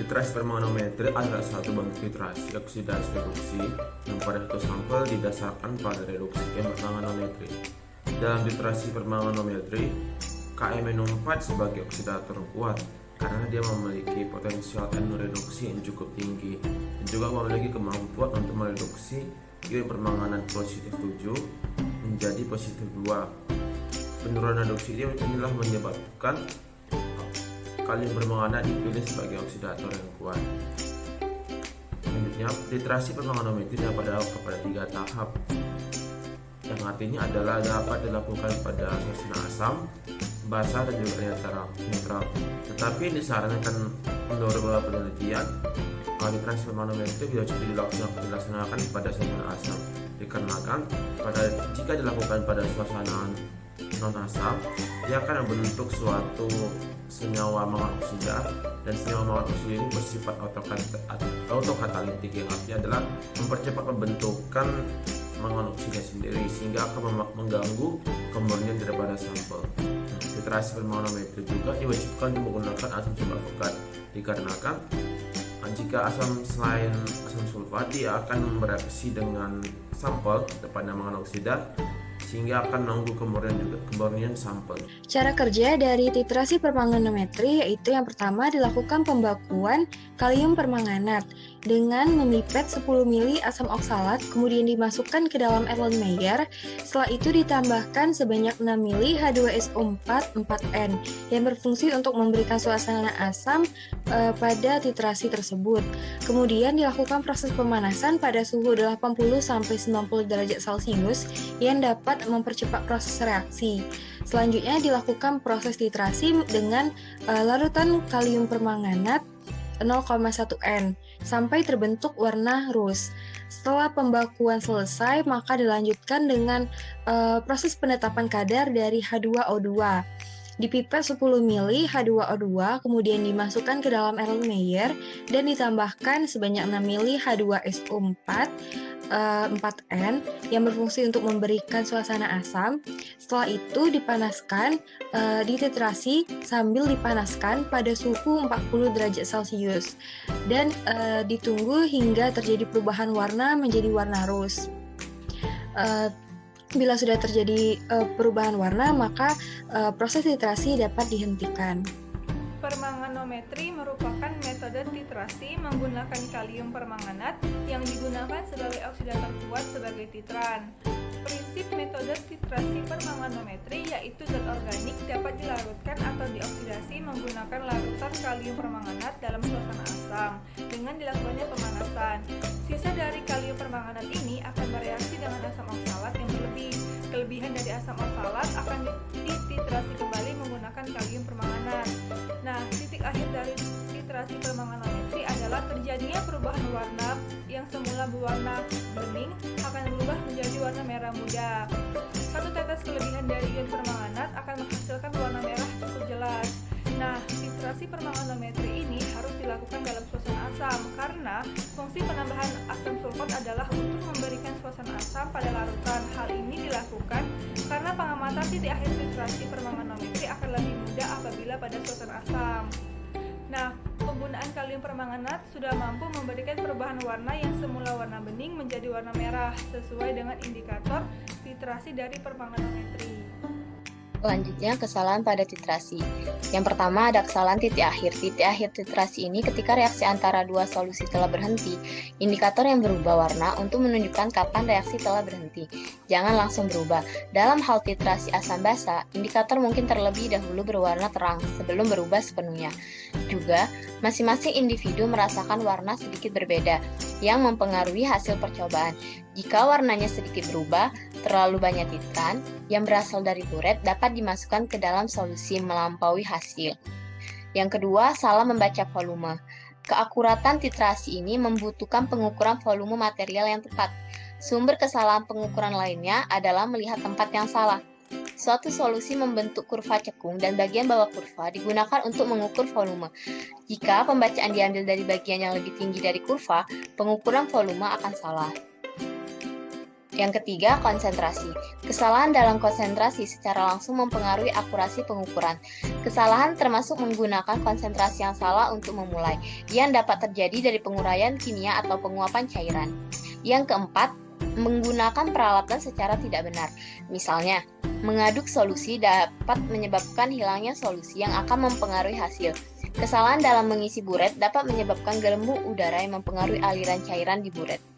Titrasi permanometri adalah satu bentuk titrasi oksidasi reduksi yang pada satu sampel didasarkan pada reduksi permanometri. Dalam titrasi permanometri, Km4 sebagai oksidator kuat karena dia memiliki potensial anu reduksi yang cukup tinggi dan juga memiliki kemampuan untuk mereduksi ion permanganan positif 7 menjadi positif 2. Penurunan reduksi inilah menyebabkan kalium permanganat dipilih sebagai oksidator yang kuat. Selanjutnya, titrasi permanganometri dapat dilakukan pada 3 tahap, yang artinya adalah dapat dilakukan pada suasana asam, basah, dan juga netral. Tetapi disarankan menurut beberapa penelitian, titrasi permanganometri tidak cukup dilaksanakan pada suasana asam, dikarenakan jika dilakukan pada suasana non asam, dia akan membentuk suatu senyawa mengoksida, dan senyawa mengoksida ini bersifat autokatalitik, yang artinya adalah mempercepat pembentukan mengoksida sendiri sehingga akan mengganggu kemurnian daripada sampel. Titrasi permanometri juga diwajibkan untuk menggunakan asam sulfat dikarenakan jika asam selain asam sulfat dia akan bereaksi dengan sampel pada mengoksida sehingga akan mengganggu kemurnian sampel. Cara kerja dari titrasi permanganometri yaitu yang pertama dilakukan pembakuan kalium permanganat dengan memipet 10 ml asam oksalat, kemudian dimasukkan ke dalam Erlenmeyer. Setelah itu ditambahkan sebanyak 6 ml H2SO4 4N yang berfungsi untuk memberikan suasana asam pada titrasi tersebut. Kemudian dilakukan proses pemanasan pada suhu 80-90 derajat Celcius yang dapat mempercepat proses reaksi. Selanjutnya dilakukan proses titrasi dengan larutan kalium permanganat 0,1 N sampai terbentuk warna rus. Setelah pembakuan selesai, maka dilanjutkan dengan proses penetapan kadar dari H2O2. Dipipet 10 ml H2O2, kemudian dimasukkan ke dalam Erlenmeyer dan ditambahkan sebanyak 6 ml H2SO4 4N yang berfungsi untuk memberikan suasana asam. Setelah itu dipanaskan, dititrasi sambil dipanaskan pada suhu 40 derajat Celcius dan ditunggu hingga terjadi perubahan warna menjadi warna rus. Bila sudah terjadi perubahan warna, maka proses titrasi dapat dihentikan. Permanganometri merupakan metode titrasi menggunakan kalium permanganat yang digunakan sebagai oksidator kuat sebagai titran. Prinsip metode titrasi permanganometri yaitu zat organik dapat dilarutkan atau dioksidasi menggunakan larutan kalium permanganat dalam suasana asam dengan dilakukannya pemanasan. Sisa dari kalium permanganat ini akan bereaksi dengan asam oksalat yang berlebih. Kelebihan dari asam oksalat akan dititrasi kembali menggunakan kalium permanganat. Nah, titik akhir dari titrasi permanganometri adalah terjadinya perubahan warna yang semula berwarna bening akan berubah menjadi warna merah muda. Satu tetes kelebihan dari ion permanganat akan menghasilkan warna merah cukup jelas. Nah, titrasi permanganometri ini harus dilakukan dalam suasana asam karena fungsi penambahan asam sulfat adalah untuk memberikan suasana asam pada larutan. Hal ini dilakukan karena pengamatan titik akhir titrasi permanganometri akan lebih mudah apabila pada suasana asam. Nah, penggunaan kalium permanganat sudah mampu memberikan perubahan warna yang semula warna bening menjadi warna merah sesuai dengan indikator titrasi dari permanganometri. Selanjutnya, kesalahan pada titrasi. Yang pertama ada kesalahan titik akhir. Titik akhir titrasi ini ketika reaksi antara dua solusi telah berhenti, indikator yang berubah warna untuk menunjukkan kapan reaksi telah berhenti. Jangan langsung berubah. Dalam hal titrasi asam basa, indikator mungkin terlebih dahulu berwarna terang sebelum berubah sepenuhnya. Juga, masing-masing individu merasakan warna sedikit berbeda yang mempengaruhi hasil percobaan. Jika warnanya sedikit berubah, terlalu banyak titran yang berasal dari buret dapat dimasukkan ke dalam solusi melampaui hasil. Yang kedua, salah membaca volume. Keakuratan titrasi ini membutuhkan pengukuran volume material yang tepat. Sumber kesalahan pengukuran lainnya adalah melihat tempat yang salah. Suatu solusi membentuk kurva cekung dan bagian bawah kurva digunakan untuk mengukur volume. Jika pembacaan diambil dari bagian yang lebih tinggi dari kurva, pengukuran volume akan salah. Yang ketiga, konsentrasi. Kesalahan dalam konsentrasi secara langsung mempengaruhi akurasi pengukuran. Kesalahan termasuk menggunakan konsentrasi yang salah untuk memulai, yang dapat terjadi dari penguraian kimia atau penguapan cairan. Yang keempat, menggunakan peralatan secara tidak benar. Misalnya, mengaduk solusi dapat menyebabkan hilangnya solusi yang akan mempengaruhi hasil. Kesalahan dalam mengisi buret dapat menyebabkan gelembung udara yang mempengaruhi aliran cairan di buret.